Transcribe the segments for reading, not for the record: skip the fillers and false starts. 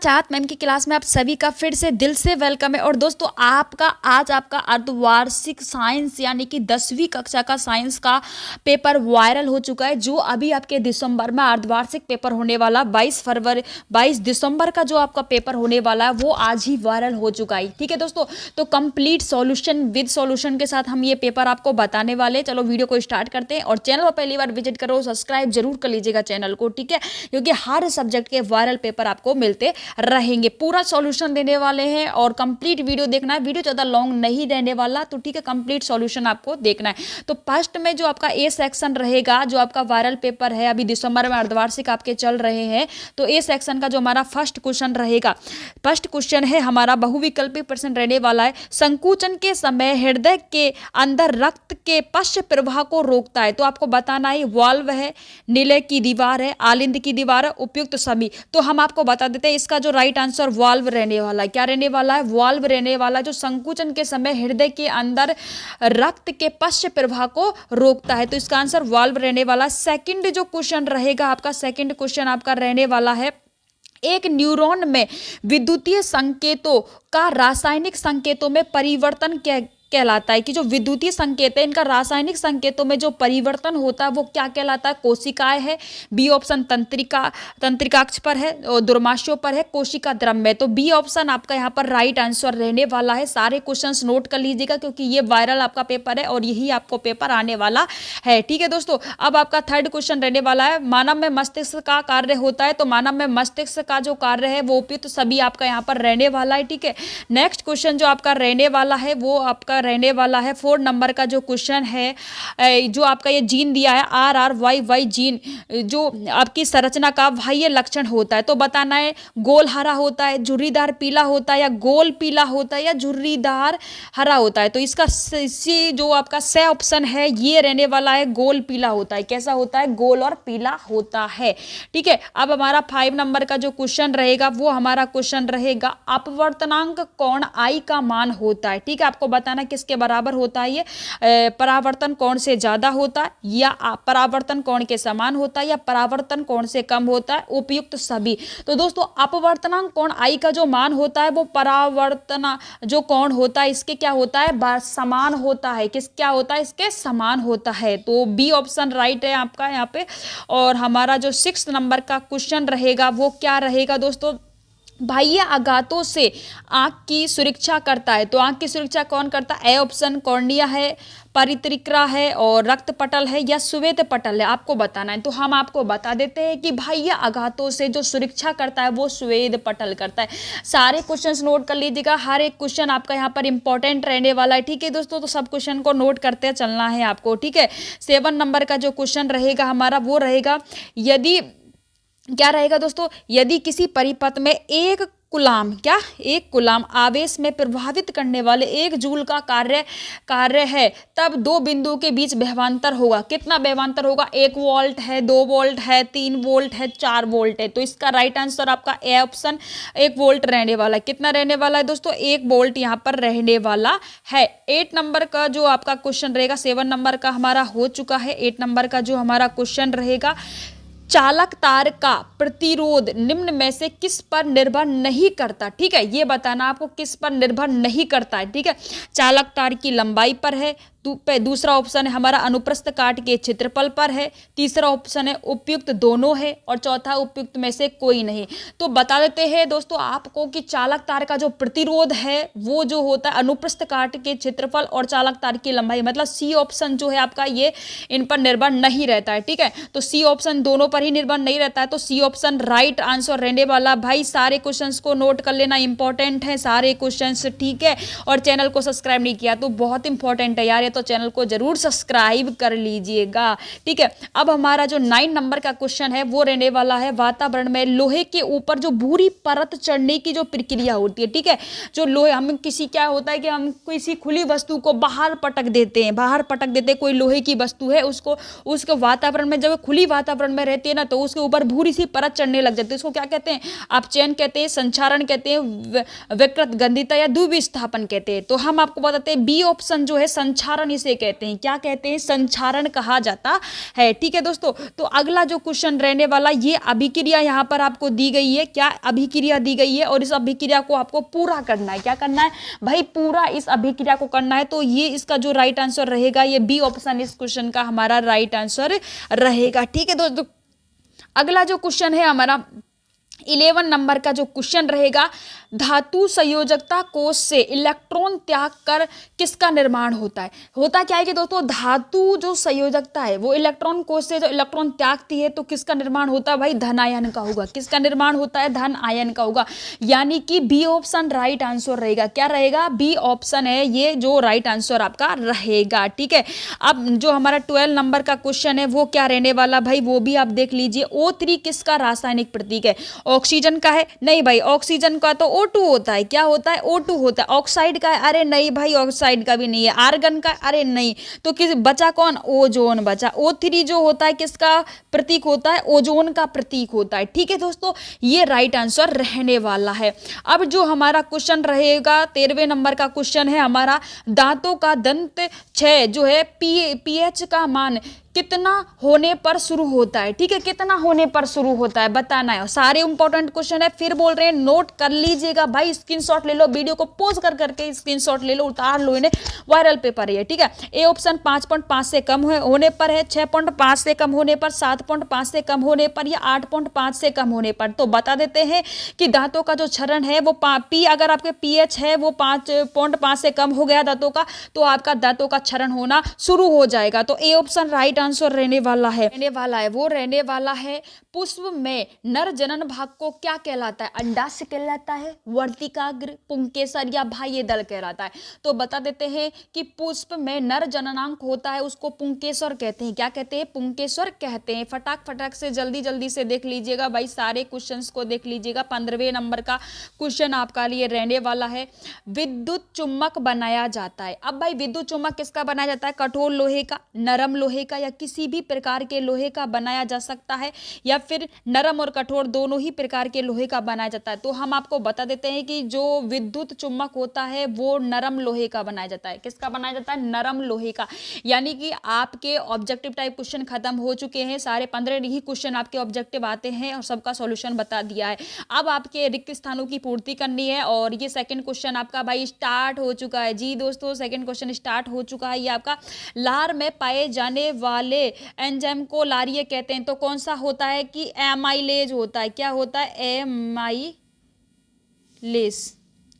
चाहत मैम की क्लास में आप सभी का फिर से दिल से वेलकम है। और दोस्तों आज आपका अर्धवार्षिक साइंस यानी कि 10वीं कक्षा का साइंस का पेपर वायरल हो चुका है, जो अभी आपके दिसंबर में अर्धवार्षिक पेपर होने वाला 22 दिसंबर का जो आपका पेपर होने वाला है वो आज ही वायरल हो चुका है। ठीक है दोस्तों, तो कंप्लीट सॉल्यूशन विद सॉल्यूशन के साथ हम ये पेपर आपको बताने वाले हैं। चलो वीडियो को स्टार्ट करते हैं, और चैनल पर पहली बार विजिट करो सब्सक्राइब जरूर कर लीजिएगा चैनल को, ठीक है, क्योंकि हर सब्जेक्ट के वायरल पेपर आपको मिलते रहेंगे। पूरा सॉल्यूशन देने वाले हैं और कंप्लीट वीडियो देखना है, वीडियो ज़्यादा लॉन्ग नहीं रहने वाला, तो ठीक है, कंप्लीट सॉल्यूशन आपको देखना है। तो फर्स्ट में जो आपका ए सेक्शन रहेगा, जो आपका वायरल पेपर है, अभी दिसंबर में अर्धवार्षिक आपके चल रहे हैं, तो ए सेक्शन का जो हमारा फर्स्ट क्वेश्चन रहेगा, फर्स्ट क्वेश्चन है हमारा बहुविकल्पी प्रश्न रहने वाला है। संकुचन के समय हृदय के अंदर रक्त के पश्च प्रवाह को रोकता है, तो आपको बताना है वाल्व है, नीले की दीवार है, आलिंद की दीवार है, उपयुक्त सभी। तो हम आपको बता देते हैं इसका जो राइट आंसर वाल्व रहने वाला है। क्या रहने वाला है? वाल्व रहने वाला, जो संकुचन के समय हृदय के अंदर रक्त के पश्च प्रवाह को रोकता है, तो इसका आंसर वाल्व रहने वाला। सेकंड जो क्वेश्चन रहेगा आपका, सेकंड क्वेश्चन आपका रहने वाला है, एक न्यूरॉन में विद्युतीय संकेतों का रासायनिक संकेतों में परिवर्तन कहलाता है, कि जो विद्युतीय संकेत है इनका रासायनिक संकेतों में जो परिवर्तन होता है वो क्या कहलाता है? कोशिकाएं है। बी ऑप्शन तंत्रिकाक्ष पर है और दुर्माशयों पर है, कोशिका द्रव में। तो बी ऑप्शन आपका यहाँ पर राइट आंसर रहने वाला है। सारे क्वेश्चंस नोट कर लीजिएगा, क्योंकि ये वायरल आपका पेपर है और यही आपको पेपर आने वाला है। ठीक है दोस्तों, अब आपका थर्ड क्वेश्चन रहने वाला है, मानव में मस्तिष्क का कार्य होता है, तो मानव में मस्तिष्क का जो कार्य है वो उपयुक्त सभी आपका यहाँ पर रहने वाला है। ठीक है, नेक्स्ट क्वेश्चन जो आपका रहने वाला है वो आपका रहने वाला है 4 नंबर का जो क्वेश्चन है, जो आपका ये जीन दिया है RRYY जीन, जो आपकी संरचना का बाह्य लक्षण होता है, तो बताना है गोल हरा होता है, झुर्रीदार पीला होता है, या गोल पीला होता है, या झुर्रीदार हरा होता है। तो इसका सी जो आपका से ऑप्शन है ये रहने वाला है, गोल पीला होता है। कैसा होता है? गोल और पीला होता है। ठीक है, अब हमारा 5 नंबर का जो क्वेश्चन रहेगा वो हमारा क्वेश्चन रहेगा, अपवर्तनांक कोण I का मान होता है। ठीक है, आपको बताना किसके बराबर होता है ये, परावर्तन कोण से ज्यादा होता है, या परावर्तन कोण के समान होता है, या परावर्तन कोण से कम होता है, उपयुक्त सभी। तो दोस्तों अपवर्तनांक कोण I का जो मान होता है वो परावर्तन जो कोण होता है इसके क्या होता है? समान होता है। किस क्या होता है? इसके समान होता है। तो बी ऑप्शन राइट है आपका यहाँ पे। और हमारा जो 6 नंबर का क्वेश्चन रहेगा वो क्या रहेगा दोस्तों, बाह्य आघातों से आंख की सुरक्षा करता है, तो आंख की सुरक्षा कौन करता है? ए ऑप्शन कॉर्निया है, परित्रिक्रा है, और रक्त पटल है, या श्वेत पटल है, आपको बताना है। तो हम आपको बता देते हैं कि बाह्य आघातों से जो सुरक्षा करता है वो श्वेत पटल करता है। सारे क्वेश्चंस नोट कर लीजिएगा, हर एक क्वेश्चन आपका यहाँ पर इंपॉर्टेंट रहने वाला है। ठीक है दोस्तों, तो सब क्वेश्चन को नोट करते चलना है आपको। ठीक है, 7 नंबर का जो क्वेश्चन रहेगा हमारा वो रहेगा, यदि क्या रहेगा दोस्तों, यदि किसी परिपथ में एक कुलाम आवेश में प्रभावित करने वाले 1 जूल का कार्य है, तब 2 बिंदुओं के बीच व्यवधान होगा। कितना व्यवधान होगा? 1 वोल्ट है, 2 वोल्ट है, 3 वोल्ट है, 4 वोल्ट है। तो इसका राइट आंसर आपका ए ऑप्शन 1 वोल्ट रहने वाला है। कितना रहने वाला है दोस्तों? 1 वोल्ट यहाँ पर रहने वाला है। 8 नंबर का जो आपका क्वेश्चन रहेगा, 7 नंबर का हमारा हो चुका है, 8 नंबर का जो हमारा क्वेश्चन रहेगा, चालक तार का प्रतिरोध निम्न में से किस पर निर्भर नहीं करता? ठीक है, ये बताना आपको किस पर निर्भर नहीं करता है। ठीक है, चालक तार की लंबाई पर है, दूसरा ऑप्शन है हमारा अनुप्रस्थ काट के क्षेत्रफल पर है, तीसरा ऑप्शन है उपयुक्त दोनों है, और चौथा उपयुक्त में से कोई नहीं। तो बता देते हैं दोस्तों आपको कि चालक तार का जो प्रतिरोध है वो जो होता है अनुप्रस्थ काट के क्षेत्रफल और चालक तार की लंबाई, मतलब सी ऑप्शन जो है आपका ये इन पर निर्भर नहीं रहता है। ठीक है, तो सी ऑप्शन दोनों पर ही निर्भर नहीं रहता है, तो सी ऑप्शन राइट आंसर रहने वाला। भाई सारे क्वेश्चंस को नोट कर लेना, इंपॉर्टेंट है सारे क्वेश्चंस। ठीक है, और चैनल को सब्सक्राइब नहीं किया तो बहुत इंपॉर्टेंट है यार, तो चैनल को जरूर सब्सक्राइब कर लीजिएगा। ठीक है, अब हमारा जो 9 नंबर का क्वेश्चन है वो रहने वाला है, वातावरण में लोहे के ऊपर जो भूरी परत चढ़ने की जो प्रक्रिया होती है। ठीक है, जो लोहे हम किसी क्या होता है कि हम किसी खुली वस्तु को बाहर पटक देते हैं, कोई लोहे की वस्तु है उसको वातावरण में, जब खुली वातावरण में रहती है ना, तो उसके ऊपर भूरी सी परत चढ़ने लग जाती है। इसको क्या कहते हैं? अपचयन कहते हैं, संक्षारण कहते हैं, विकृत गंधिता या दुविस्थापन कहते हैं। तो हम आपको बताते हैं बी ऑप्शन जो है संक्षारण संचारण इसे कहते हैं। क्या कहते हैं? संचारण कहा जाता है। ठीक है दोस्तों, तो अगला जो क्वेश्चन रहने वाला, ये अभिक्रिया यहाँ पर आपको दी गई है। क्या अभिक्रिया दी गई है और इस अभिक्रिया को आपको पूरा करना है। क्या करना है भाई? पूरा इस अभिक्रिया को करना है। तो ये इसका जो राइट आंसर रहेगा, ये बी ऑप्शन इस क्वेश्चन का हमारा राइट आंसर रहेगा। ठीक है दोस्तों, अगला जो क्वेश्चन है हमारा 11 नंबर का जो क्वेश्चन रहेगा, धातु संयोजकता कोष से इलेक्ट्रॉन त्याग कर किसका निर्माण होता है। होता क्या है कि दोस्तों, धातु जो संयोजकता है वो इलेक्ट्रॉन कोष से जो इलेक्ट्रॉन त्यागती है तो किसका निर्माण होता है भाई? धन आयन का होगा। किसका निर्माण होता है? धन आयन का होगा। यानी कि बी ऑप्शन राइट आंसर रहेगा। क्या रहेगा? बी ऑप्शन है ये जो राइट आंसर आपका रहेगा। ठीक है, अब जो हमारा 12 नंबर का क्वेश्चन है वो क्या रहने वाला भाई, वो भी आप देख लीजिए। O3 किसका रासायनिक प्रतीक है? ऑक्सीजन का है? नहीं भाई, ऑक्सीजन का तो O2 होता है। क्या होता है? O2 होता है। ऑक्साइड का है? अरे नहीं भाई, ऑक्साइड का भी नहीं है। आर्गन का? अरे नहीं। तो किस बचा? कौन? ओजोन बचा। O3 जो होता है किसका प्रतीक होता है? ओजोन का प्रतीक होता है। ठीक है दोस्तों, ये राइट आंसर रहने वाला है। अब जो हमारा क्वेश्चन रहेगा 13वें नंबर का क्वेश्चन है हमारा, दांतों का दंत क्षय जो है पीएच का मान कितना होने पर शुरू होता है। ठीक है, कितना होने पर शुरू होता है बताना है। सारे इंपॉर्टेंट क्वेश्चन है, फिर बोल रहे हैं नोट कर लीजिएगा भाई, स्क्रीनशॉट ले लो, वीडियो को पॉज कर करके स्क्रीनशॉट ले लो, उतार लो इन्हें, वायरल पेपर है। ठीक है, ए ऑप्शन 5.5 से कम होने पर है, 6.5 से कम होने पर, 7.5 से कम होने पर या 8.5 से कम होने पर। तो बता देते हैं कि दांतों का जो क्षरण है वो पी, अगर आपके पीएच है वो 5.5 से कम हो गया दांतों का, तो आपका दांतों का क्षरण होना शुरू हो जाएगा। तो ए ऑप्शन राइट आंसर रहने वाला है वो रहने वाला है। पुष्प में नर जनन भाग को क्या कहलाता है? अंडाशय कहलाता है, वर्तिकाग्र, पुंकेसर या बाह्य दल कहलाता है। तो बता देते हैं कि पुष्प में नर जननांग होता है उसको पुंकेसर कहते हैं। क्या कहते हैं? पुंकेसर कहते हैं। फटाक से जल्दी से देख लीजिएगा भाई, सारे क्वेश्चंस को देख लीजिएगा। 15वें नंबर का क्वेश्चन आपका लिए रहने वाला है, विद्युत चुम्बक बनाया जाता है। अब भाई विद्युत चुम्बक किसका बनाया जाता है? कठोर लोहे का, नरम लोहे का या किसी भी प्रकार के लोहे का बनाया जा सकता है, या फिर नरम और कठोर दोनों ही प्रकार के लोहे का बनाया जाता है। तो हम आपको बता देते हैं कि जो विद्युत चुम्बक होता है वो नरम लोहे का बनाया जाता है। किसका बनाया जाता है? नरम लोहे का। यानी कि आपके ऑब्जेक्टिव टाइप क्वेश्चन खत्म हो चुके हैं, सारे 15 ही क्वेश्चन आपके ऑब्जेक्टिव आते हैं और सबका सॉल्यूशन बता दिया है। अब आपके रिक्त स्थानों की पूर्ति करनी है और ये सेकंड क्वेश्चन आपका भाई स्टार्ट हो चुका है। जी दोस्तों, सेकंड क्वेश्चन स्टार्ट हो चुका है। ये आपका लार में पाए जाने वाले एंजाइम को लारीय कहते हैं। तो कौन सा होता है कि एमाइलेज होता है। क्या होता है? एमाइलेज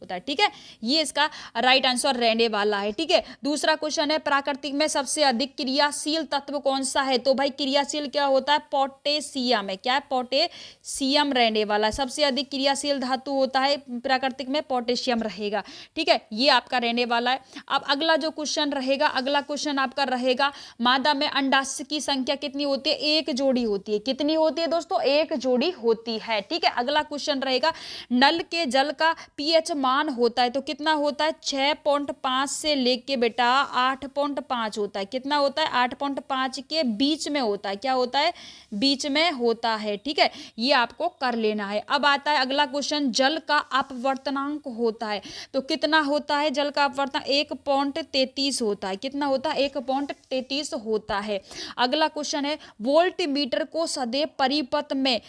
होता है। ठीक है, ये इसका राइट आंसर रहने वाला है। ठीक है, दूसरा क्वेश्चन है, प्राकृतिक में सबसे अधिक क्रियाशील तत्व कौन सा है? तो भाई क्रियाशील क्या होता है? पोटेशियम है। क्या है? पोटेशियम रहने वाला है। सबसे अधिक क्रियाशील धातु होता है प्राकृतिक में, पोटेशियम रहेगा। ठीक है, ये आपका रहने वाला है। अब अगला जो क्वेश्चन रहेगा, अगला क्वेश्चन आपका रहेगा, मादा में अंडाशय की संख्या कितनी होती है? एक जोड़ी होती है। कितनी होती है दोस्तों? एक जोड़ी होती है। ठीक है, अगला क्वेश्चन रहेगा, नल के जल का पीएच मान होता है तो कितना होता है? 6.5 से लेके बेटा 8.5 होता है। कितना होता है? 8.5 के बीच में होता है। क्या होता है? बीच में होता है। ठीक है, ये आपको कर लेना है। अब आता है अगला क्वेश्चन, जल का अपवर्तनांक होता है तो कितना होता है? जल का अपवर्तनांक 1.33 होता है। कितना होता है? 1.33 होता है। अगला क्वेश्चन है, वोल्ट मीटर को सदैव परिपथ में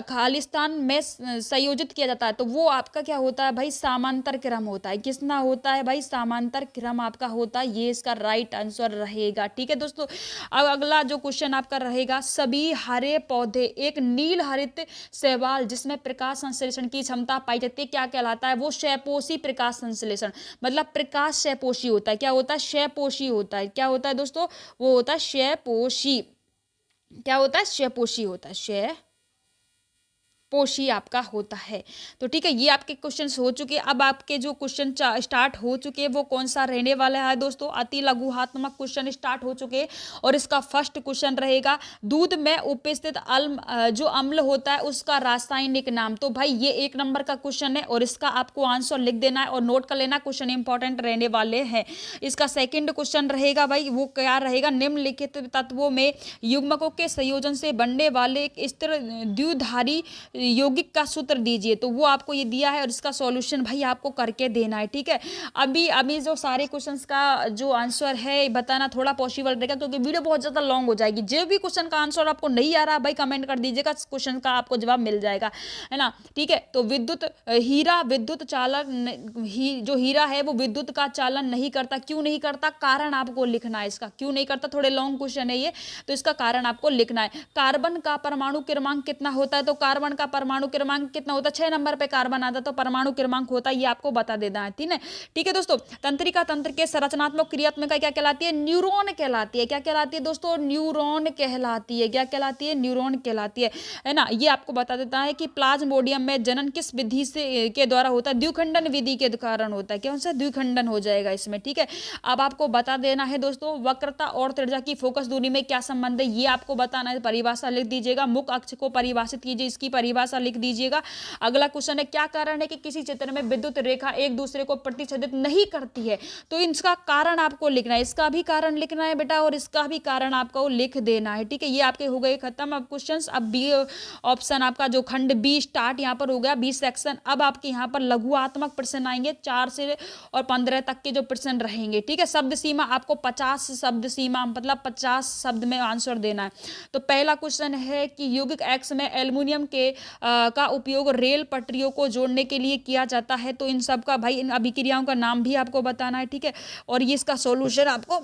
खालिस्तान में संयोजित किया जाता है तो वो आपका क्या होता है भाई? समांतर क्रम होता है। किसना होता है भाई? समांतर क्रम आपका होता है। ये इसका राइट आंसर रहेगा। ठीक है दोस्तों, अब अगला जो क्वेश्चन आपका रहेगा, सभी हरे पौधे एक नील हरित शैवाल जिसमें प्रकाश संश्लेषण की क्षमता पाई जाती है क्या कहलाता है? वो क्षयपोषी प्रकाश संश्लेषण, मतलब प्रकाश क्षयपोषी होता है। क्या होता है? क्षयपोषी होता है। क्या होता है दोस्तों? वो होता है क्षयपोषी। क्या होता है? क्षयपोषी होता है। पोषी आपका होता है। तो ठीक है, ये आपके क्वेश्चंस हो चुके। अब आपके जो क्वेश्चन स्टार्ट हो चुके वो कौन सा रहने वाला है दोस्तों? अति लघुहात्मक क्वेश्चन स्टार्ट हो चुके और इसका फर्स्ट क्वेश्चन रहेगा, दूध में उपस्थित जो अम्ल होता है उसका रासायनिक नाम। तो भाई ये 1 नंबर का क्वेश्चन है और इसका आपको आंसर लिख देना है और नोट कर लेना, क्वेश्चन इंपॉर्टेंट रहने वाले हैं। इसका सेकेंड क्वेश्चन रहेगा भाई, वो क्या रहेगा, निम्नलिखित तत्वों में युग्मकों के संयोजन से बनने वाले एक स्थिर द्विधारी यौगिक का सूत्र दीजिए, तो वो आपको ये दिया है और इसका सॉल्यूशन भाई आपको करके देना है। ठीक है, अभी जो सारे क्वेश्चंस का जो आंसर है बताना थोड़ा पॉसिबल रहेगा, क्योंकि वीडियो बहुत ज़्यादा लॉन्ग हो जाएगी। जो भी क्वेश्चन का आंसर आपको नहीं आ रहा भाई कमेंट कर दीजिएगा, क्वेश्चन का आपको जवाब मिल जाएगा, है ना। ठीक है, तो हीरा विद्युत चालन जो हीरा है वो विद्युत का चालन नहीं करता, क्यों नहीं करता, कारण आपको लिखना है इसका, क्यों नहीं करता, थोड़े लॉन्ग क्वेश्चन है ये, तो इसका कारण आपको लिखना है। कार्बन का परमाणु क्रमांक कितना होता है, तो कार्बन का परमाणु क्रमांक कितना होता है, 6 नंबर पे कार्बन आता है, तो परमाणु क्रमांक होता है, ये आपको बता देना है। ठीक है दोस्तों, तंत्रिका तंत्र के संरचनात्मक क्रियात्मक क्या कहलाती है, न्यूरॉन कहलाती है। क्या कहलाती है दोस्तों, न्यूरॉन कहलाती है। क्या कहलाती है, न्यूरॉन कहलाती है ना। ये आपको बता देता है कि प्लाज्मोडियम में जनन किस विधि से के द्वारा होता है, द्विखंडन विधि के कारण होता है। कौन सा, द्विखंडन हो जाएगा इसमें। ठीक है, अब आपको बता देना है दोस्तों वक्रता और त्रिज्या की फोकस दूरी में क्या संबंध है, ये आपको बताना है, परिभाषा लिख दीजिएगा। मुख्य अक्ष को परिभाषित कीजिए, इसकी परिभाषा लिख दीजिएगा। अगला क्वेश्चन है, क्या कारण है कि किसी चित्र में विद्युत रेखा एक दूसरे को प्रतिच्छेदित नहीं करती है, तो इसका कारण आपको लिखना है, इसका भी कारण लिखना है बेटा, और इसका भी कारण आपको लिख देना है। ठीक है, ये आपके हो गए खत्म अब क्वेश्चंस। अब बी ऑप्शन आपका जो खंड बी स्टार्ट यहाँ पर हो गया, बी सेक्शन। अब आपके यहाँ पर लघुआत्मक प्रश्न आएंगे, 4 से और 15 तक के जो प्रश्न रहेंगे। ठीक है, शब्द सीमा आपको 50 शब्द सीमा मतलब 50 शब्द में आंसर देना है। तो पहला क्वेश्चन है कि यौगिक एक्स में एल्युमिनियम के का उपयोग रेल पटरियों को जोड़ने के लिए किया जाता है, तो इन सब का भाई इन अभिक्रियाओं का नाम भी आपको बताना है। ठीक है, और ये इसका सॉल्यूशन आपको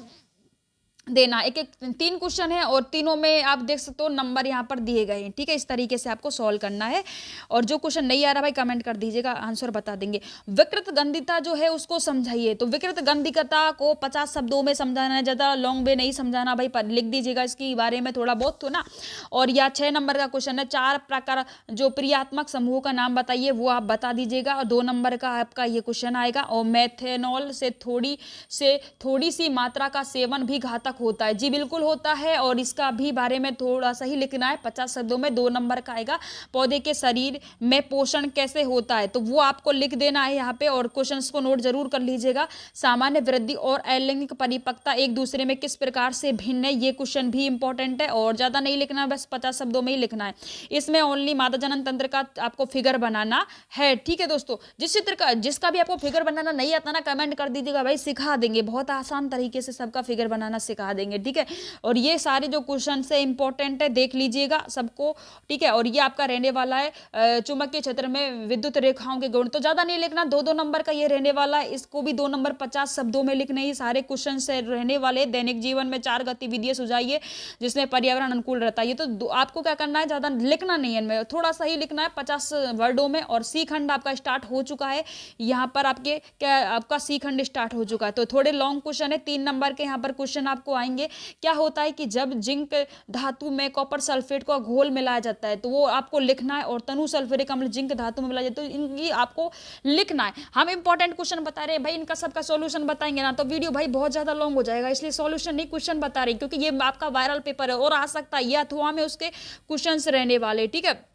देना। एक 3 क्वेश्चन है और तीनों में आप देख सकते हो नंबर यहाँ पर दिए गए हैं। ठीक है, इस तरीके से आपको सॉल्व करना है, और जो क्वेश्चन नहीं आ रहा भाई कमेंट कर दीजिएगा, आंसर बता देंगे। विकृत गंधिता जो है उसको समझाइए, तो विकृत गंधिता को 50 शब्दों में समझाना है, ज़्यादा लॉन्ग में नहीं समझाना भाई, पर लिख दीजिएगा इसके बारे में थोड़ा बहुत तो ना। और या 6 नंबर का क्वेश्चन है, 4 प्रकार जो प्रियात्मक समूह का नाम बताइए, वो आप बता दीजिएगा। और 2 नंबर का आपका ये क्वेश्चन आएगा, और मेथेनॉल से थोड़ी सी मात्रा का सेवन भी घातक होता है, जी बिल्कुल होता है, और इसका भी बारे में थोड़ा सा ही लिखना है, 50 शब्दों में। 2 नंबर का आएगा, पौधे के शरीर में पोषण कैसे होता है, तो वो आपको लिख देना है यहाँ पे, और क्वेश्चंस को नोट जरूर कर लीजिएगा। सामान्य वृद्धि और अलैंगिक परिपक्वता एक दूसरे में किस प्रकार से भिन्न है, ये क्वेश्चन भी इंपॉर्टेंट है, और ज्यादा नहीं लिखना है, बस 50 शब्दों में ही लिखना है। इसमें ओनली मादा जनन तंत्र का आपको फिगर बनाना है। ठीक है दोस्तों, जिसका भी आपको फिगर बनाना नहीं आता ना, कमेंट कर दीजिएगा भाई, सिखा देंगे, बहुत आसान तरीके से सबका फिगर बनाना सिखा देंगे। ठीक है, और ये सारे जो क्वेश्चन है इंपॉर्टेंट है, देख लीजिएगा सबको। ठीक है, और ये आपका रहने वाला है चुंबकीय क्षेत्र में विद्युत रेखाओं के गुण, तो ज्यादा नहीं लिखना, 2-2 नंबर का ये रहने वाला है, इसको भी 2 नंबर 50 शब्दों में लिखने ही सारे क्वेश्चन से रहने वाले। दैनिक जीवन में 4 गतिविधियां सुझाइए जिसमें पर्यावरण अनुकूल रहता है, ये तो आपको क्या करना है, ज्यादा लिखना नहीं है, इनमें थोड़ा सा ही लिखना है 50 वर्डों में। और सी खंड आपका स्टार्ट हो चुका है, यहाँ पर आपका सी खंड स्टार्ट हो चुका है, तो थोड़े लॉन्ग क्वेश्चन है, 3 नंबर के यहाँ पर क्वेश्चन आपको आएंगे। क्या होता है कि जब जिंक धातु में कॉपर सल्फेट का घोल मिलाया जाता है, तो वो आपको लिखना है, और तनु सल्फ्यूरिक अम्ल जिंक धातु में मिलाया जाता है, तो इनकी आपको लिखना है। हम इंपॉर्टेंट क्वेश्चन बता रहे हैं भाई, इनका सबका सॉल्यूशन बताएंगे ना तो वीडियो भाई बहुत ज्यादा लॉन्ग हो जाएगा, इसलिए सॉल्यूशन नहीं क्वेश्चन बता रही, क्योंकि ये आपका वायरल पेपर है और आ सकता है, या अथवा में उसके क्वेश्चंस रहने वाले। ठीक है,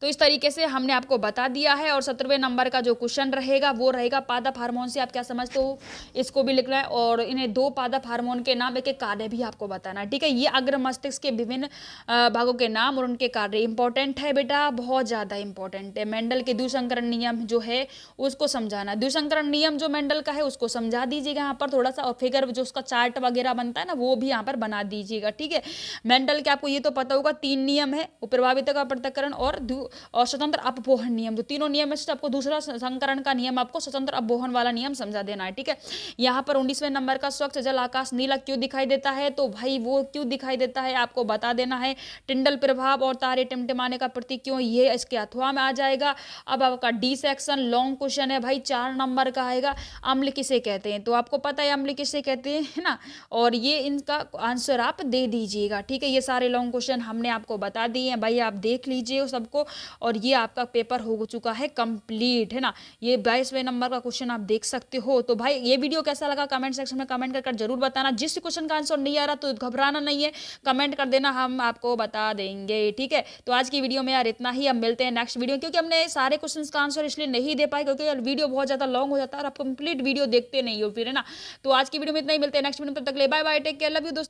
तो इस तरीके से हमने आपको बता दिया है। और 17वें नंबर का जो क्वेश्चन रहेगा वो रहेगा पादप हार्मोन से आप क्या समझते हो, इसको भी लिखना है, और इन्हें 2 पादप हार्मोन के नाम, एक कार्य भी आपको बताना है। ठीक है, ये अग्र मस्तिष्क के विभिन्न भागों के नाम और उनके कार्य इंपॉर्टेंट है बेटा, बहुत ज़्यादा इंपॉर्टेंट है। मेंडल के द्विसंकरण नियम जो है उसको समझाना, द्विसंकरण नियम जो मेंडल का है उसको समझा दीजिएगा यहाँ पर थोड़ा सा, और फिगर जो उसका चार्ट वगैरह बनता है ना वो भी यहाँ पर बना दीजिएगा। ठीक है, मेंडल के आपको ये तो पता होगा 3 नियम है, प्रभावित का पृथक्करण और स्वतंत्र अपवहन नियम, तो तीनों नियम में से आपको दूसरा संकरण का नियम, आपको स्वतंत्र अपवहन वाला नियम समझा देना है। ठीक है, यहाँ पर 19वें नंबर का स्वच्छ जल आकाश नीला क्यों दिखाई देता है, तो भाई वो क्यों दिखाई देता है आपको बता देना है। टिंडल प्रभाव और तारे टिमटिमाने का प्रतीक क्यों, ये इसके अथवा में आ जाएगा। अब आपका डी सेक्शन लॉन्ग क्वेश्चन है भाई, 4 नंबर का आएगा, अम्ल किसे कहते हैं, तो आपको पता है अम्ल किसे कहते हैं, है ना, और ये इनका आंसर आप दे दीजिएगा। ठीक है, ये सारे लॉन्ग क्वेश्चन हमने आपको बता दिए हैं भाई, आप देख लीजिए सबको, और ये आपका पेपर हो चुका है कंप्लीट, है ना। ये 22वें नंबर का क्वेश्चन आप देख सकते हो। तो भाई ये वीडियो कैसा लगा कमेंट सेक्शन में कमेंट कर जरूर बताना। जिस क्वेश्चन का आंसर नहीं आ रहा तो घबराना नहीं है, कमेंट कर देना, हम आपको बता देंगे। ठीक है, तो आज की वीडियो में यार इतना ही, अब मिलते हैं नेक्स्ट वीडियो, क्योंकि हमने सारे क्वेश्चन का आंसर इसलिए नहीं दे पाए क्योंकि यार वीडियो बहुत ज्यादा लॉन्ग हो जाता है और आप कंप्लीट वीडियो देखते नहीं हो फिर, है ना। तो आज की वीडियो में इतना ही, मिलते हैं नेक्स्ट वीडियो में, तब तक ले bye bye, take care, love you दोस्तों।